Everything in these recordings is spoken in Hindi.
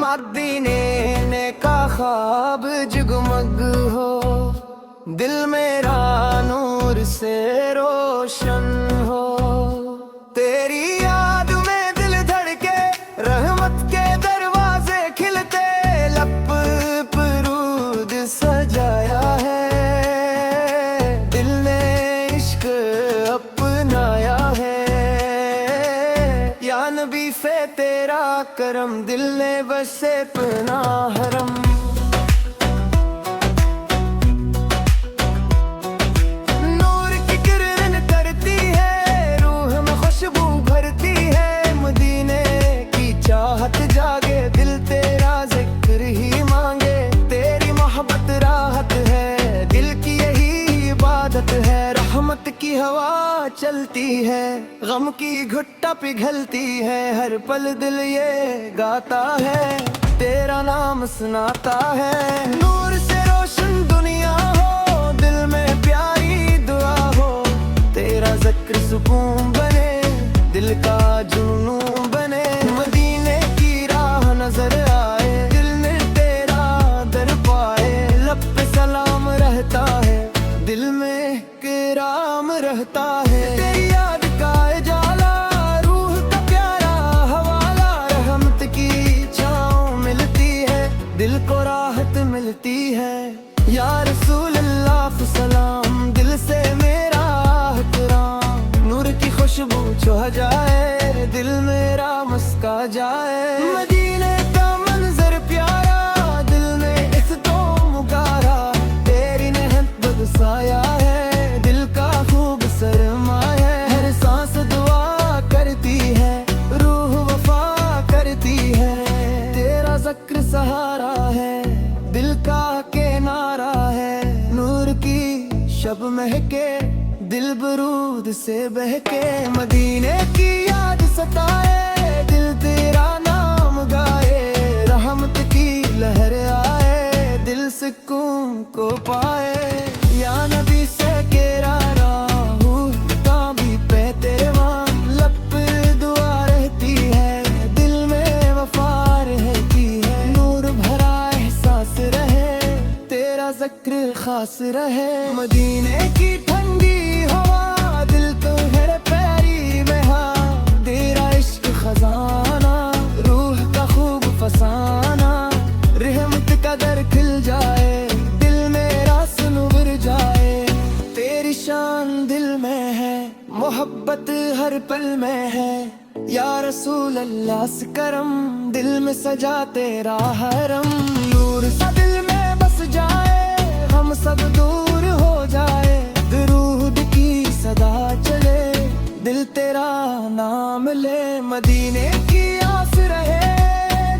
मदीने का ख्वाब जगमग हो, दिल मेरा नूर से रोशन हो। तेरी याद में दिल धड़के, रहमत के दरवाजे खिलते, लब परूद सजाया है, दिल ने इश्क अपनाया है। या नबी से तेरा करम, दिल ने बसे अपना हरम। नूर की किरण करती है, रूह में खुशबू भरती है, मदीने की चाहत जागे, दिल तेरा जिक्र ही मांगे। तेरी मोहब्बत राहत है, दिल की यही इबादत है। रहमत की हवा चलती है, गम की घुट्टा पिघलती है, हर पल दिल ये गाता है, तेरा नाम सुनाता है। नूर से रोशन दुनिया हो, दिल में प्यारी दुआ हो, तेरा जिक्र सुकून बने, दिल का जुनून बने। मदीने की राह नजर आए, दिल ने तेरा दर पाए, लब पे सलाम रहता है, दिल में किराम रहता है। तेरी याद का उजाला, रूह का प्यारा हवाला, रहमत की छाँव मिलती है, दिल को राहत मिलती है। या रसूल अल्लाह सलाम, दिल से मेरा एहतराम, नूर की खुशबू छुआ जाए, दिल मेरा मुस्का जाए। मदीने का मंजर प्यारा, दिल ने इसको मुकारा, तेरी नेहत बरसाया है, दिल का खूब सरमाया है। हर सांस दुआ करती है, रूह वफा करती है, तेरा जिक्र सहारा है, दिल का किनारा है। नूर की शब महके, दिल बरूद से बहके, मदीने की याद सताए, दिल तेरा नाम गाए, रहमत की लहर आए, दिल सुकून को पाए। या नबी से केरा राहू काबी पे तेरे वहाँ, लब पे दुआ रहती है, दिल में वफा रहती है। नूर भरा एहसास रहे, तेरा जिक्र खास रहे। मदीने की ठंडी हवा, दिल तो है पैरी में, हाँ तेरा इश्क खजाना, रूह का खूब फसाना, रहमत का दर खिल जाए, दिल मेरा सुनवर जाए। तेरी शान दिल में है, मोहब्बत हर पल में है, या रसूल अल्लाह से करम, दिल में सजा तेरा हरम। नूर सा दिल में बस जाए, हम सब दूर हो जाए, दुरूद की सदा चले, दिल तेरा नाम ले। मदीने की आस रहे,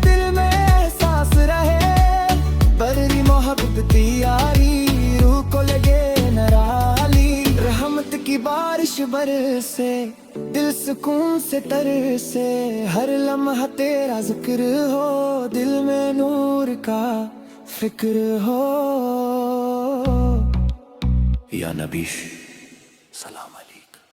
दिल में एहसास रहे, बररी मोहब्बत यारी, रूह को लगे नराली। रहमत की बारिश बरसे, दिल सुकून से तरसे, हर लम्हा तेरा जिक्र हो, दिल में नूर का फिक्र हो। या नबी।